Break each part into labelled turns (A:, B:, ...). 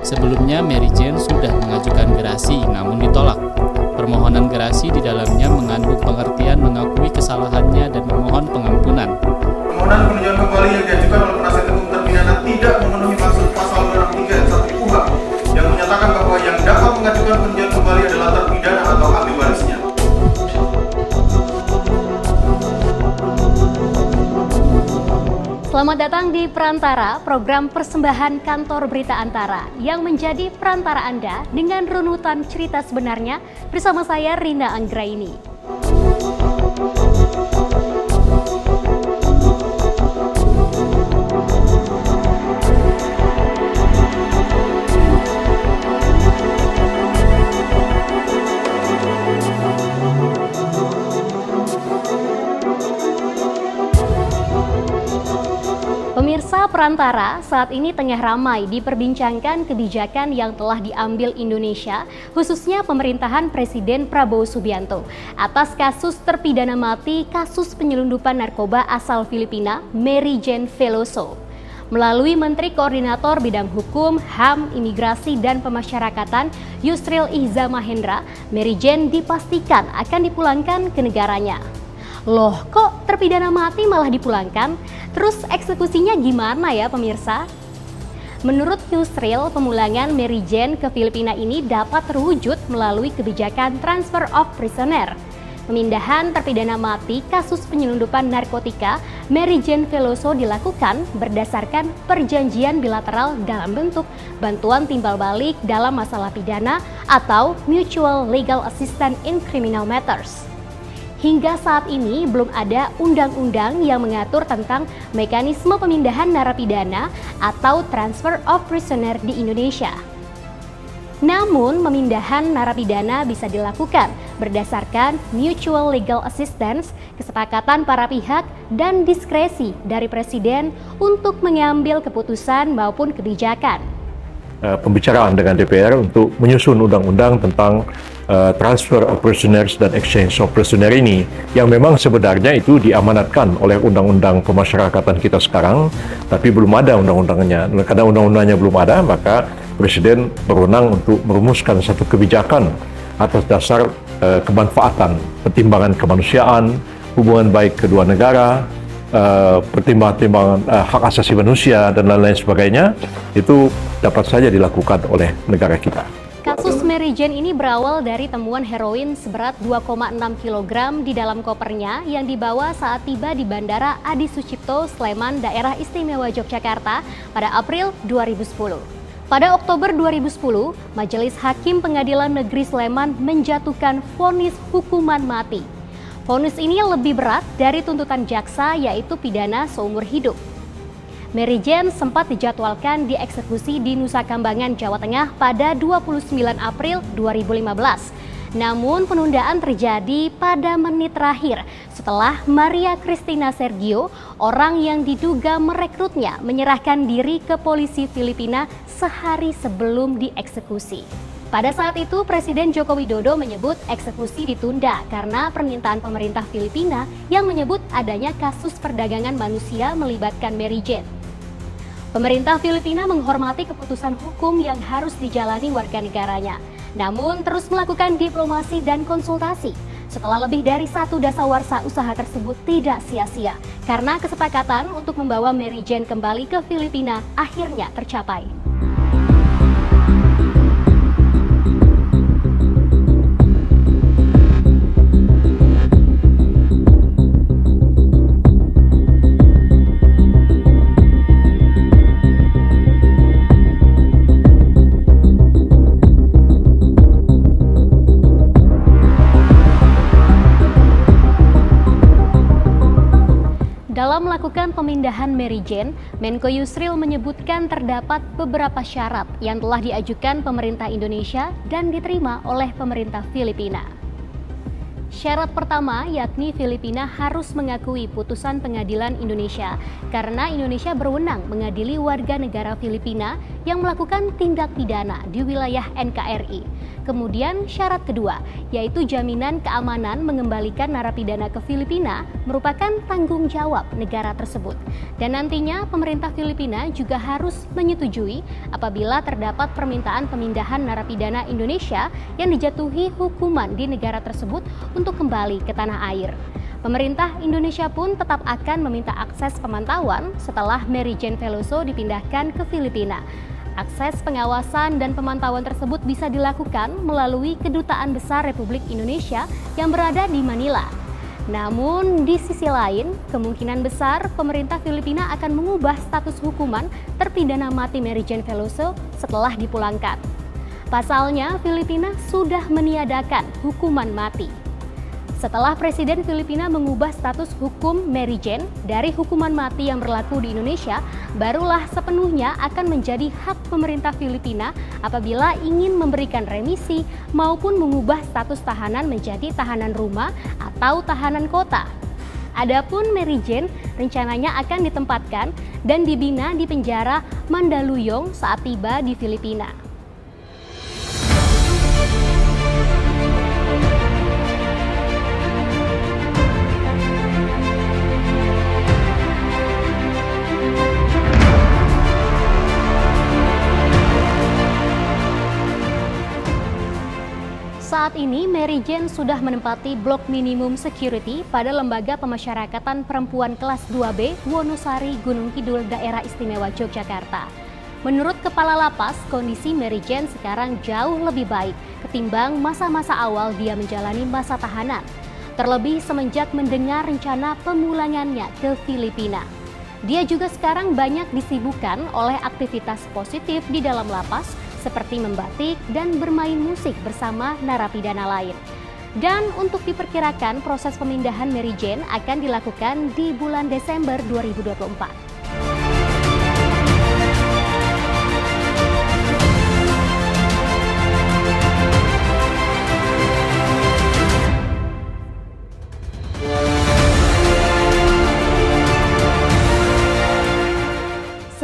A: Sebelumnya, Mary Jane sudah mengajukan gerasi namun ditolak. Permohonan gerasi di dalamnya mengandung pengertian mengakui kesalahannya dan memohon pengampunan.
B: Permohonan peninjauan kembali yang diajukan oleh penasihat hukum terpidana tidak memenuhi maksud pasal 263 ayat 1 KUHP yang menyatakan bahwa yang dapat mengajukan peninjauan kembali adalah terpidana atau ahli warisnya.
C: Selamat datang di Perantara, program persembahan Kantor Berita Antara yang menjadi perantara Anda dengan runutan cerita sebenarnya bersama saya Rina Anggraini. Pemirsa Perantara, saat ini tengah ramai diperbincangkan kebijakan yang telah diambil Indonesia, khususnya pemerintahan Presiden Prabowo Subianto, atas kasus terpidana mati kasus penyelundupan narkoba asal Filipina, Mary Jane Veloso. Melalui Menteri Koordinator Bidang Hukum, HAM, Imigrasi, dan Pemasyarakatan, Yusril Ihza Mahendra, Mary Jane dipastikan akan dipulangkan ke negaranya. Loh, kok terpidana mati malah dipulangkan? Terus eksekusinya gimana ya pemirsa? Menurut Yusril, pemulangan Mary Jane ke Filipina ini dapat terwujud melalui kebijakan transfer of prisoner. Pemindahan terpidana mati kasus penyelundupan narkotika Mary Jane Veloso dilakukan berdasarkan perjanjian bilateral dalam bentuk bantuan timbal balik dalam masalah pidana atau Mutual Legal Assistance in Criminal Matters. Hingga saat ini belum ada undang-undang yang mengatur tentang mekanisme pemindahan narapidana atau transfer of prisoner di Indonesia. Namun, pemindahan narapidana bisa dilakukan berdasarkan mutual legal assistance, kesepakatan para pihak, dan diskresi dari Presiden untuk mengambil keputusan maupun kebijakan.
D: Pembicaraan dengan DPR untuk menyusun undang-undang tentang transfer of prisoners dan exchange of prisoner ini yang memang sebenarnya itu diamanatkan oleh undang-undang pemasyarakatan kita sekarang, tapi belum ada undang-undangnya. Karena undang-undangnya belum ada, maka Presiden berwenang untuk merumuskan satu kebijakan atas dasar kemanfaatan, pertimbangan kemanusiaan, hubungan baik kedua negara, pertimbangan hak asasi manusia dan lain-lain sebagainya, itu dapat saja dilakukan oleh negara kita.
C: Kasus Mary Jane ini berawal dari temuan heroin seberat 2,6 kg di dalam kopernya yang dibawa saat tiba di Bandara Adi Sucipto, Sleman, Daerah Istimewa Yogyakarta pada April 2010. Pada Oktober 2010, Majelis Hakim Pengadilan Negeri Sleman menjatuhkan vonis hukuman mati. Vonis ini lebih berat dari tuntutan jaksa, yaitu pidana seumur hidup. Mary Jane sempat dijadwalkan dieksekusi di Nusa Kambangan, Jawa Tengah pada 29 April 2015. Namun penundaan terjadi pada menit terakhir setelah Maria Cristina Sergio, orang yang diduga merekrutnya, menyerahkan diri ke polisi Filipina sehari sebelum dieksekusi. Pada saat itu, Presiden Joko Widodo menyebut eksekusi ditunda karena permintaan pemerintah Filipina yang menyebut adanya kasus perdagangan manusia melibatkan Mary Jane. Pemerintah Filipina menghormati keputusan hukum yang harus dijalani warga negaranya, namun terus melakukan diplomasi dan konsultasi. Setelah lebih dari 1 dasawarsa, usaha tersebut tidak sia-sia karena kesepakatan untuk membawa Mary Jane kembali ke Filipina akhirnya tercapai. Dalam melakukan pemindahan Mary Jane, Menko Yusril menyebutkan terdapat beberapa syarat yang telah diajukan pemerintah Indonesia dan diterima oleh pemerintah Filipina. Syarat pertama yakni Filipina harus mengakui putusan pengadilan Indonesia karena Indonesia berwenang mengadili warga negara Filipina yang melakukan tindak pidana di wilayah NKRI. Kemudian syarat kedua yaitu jaminan keamanan mengembalikan narapidana ke Filipina merupakan tanggung jawab negara tersebut. Dan nantinya pemerintah Filipina juga harus menyetujui apabila terdapat permintaan pemindahan narapidana Indonesia yang dijatuhi hukuman di negara tersebut untuk kembali ke tanah air. Pemerintah Indonesia pun tetap akan meminta akses pemantauan setelah Mary Jane Veloso dipindahkan ke Filipina. Akses pengawasan dan pemantauan tersebut bisa dilakukan melalui Kedutaan Besar Republik Indonesia yang berada di Manila. Namun di sisi lain, kemungkinan besar pemerintah Filipina akan mengubah status hukuman terpidana mati Mary Jane Veloso setelah dipulangkan. Pasalnya, Filipina sudah meniadakan hukuman mati. Setelah Presiden Filipina mengubah status hukum Mary Jane dari hukuman mati yang berlaku di Indonesia, barulah sepenuhnya akan menjadi hak pemerintah Filipina apabila ingin memberikan remisi maupun mengubah status tahanan menjadi tahanan rumah atau tahanan kota. Adapun Mary Jane rencananya akan ditempatkan dan dibina di penjara Mandaluyong saat tiba di Filipina. Saat ini, Mary Jane sudah menempati blok minimum security pada Lembaga Pemasyarakatan Perempuan Kelas 2B Wonosari, Gunung Kidul, Daerah Istimewa Yogyakarta. Menurut Kepala Lapas, kondisi Mary Jane sekarang jauh lebih baik ketimbang masa-masa awal dia menjalani masa tahanan. Terlebih semenjak mendengar rencana pemulangannya ke Filipina. Dia juga sekarang banyak disibukkan oleh aktivitas positif di dalam lapas, seperti membatik dan bermain musik bersama narapidana lain. Dan untuk diperkirakan proses pemindahan Mary Jane akan dilakukan di bulan Desember 2024.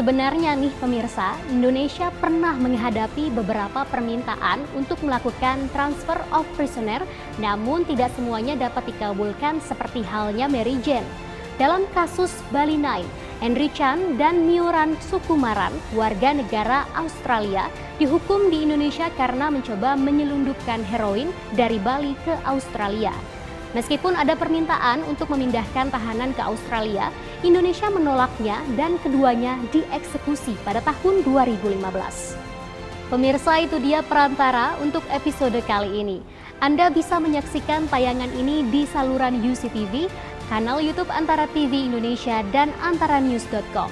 C: Sebenarnya nih pemirsa, Indonesia pernah menghadapi beberapa permintaan untuk melakukan transfer of prisoner, namun tidak semuanya dapat dikabulkan seperti halnya Mary Jane. Dalam kasus Bali 9, Henry Chan dan Mioran Sukumaran, warga negara Australia, dihukum di Indonesia karena mencoba menyelundupkan heroin dari Bali ke Australia. Meskipun ada permintaan untuk memindahkan tahanan ke Australia, Indonesia menolaknya dan keduanya dieksekusi pada tahun 2015. Pemirsa, itu dia Perantara untuk episode kali ini. Anda bisa menyaksikan tayangan ini di saluran UCTV, kanal YouTube Antara TV Indonesia, dan antaranews.com.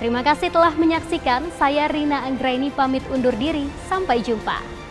C: Terima kasih telah menyaksikan. Saya Rina Anggraini pamit undur diri. Sampai jumpa.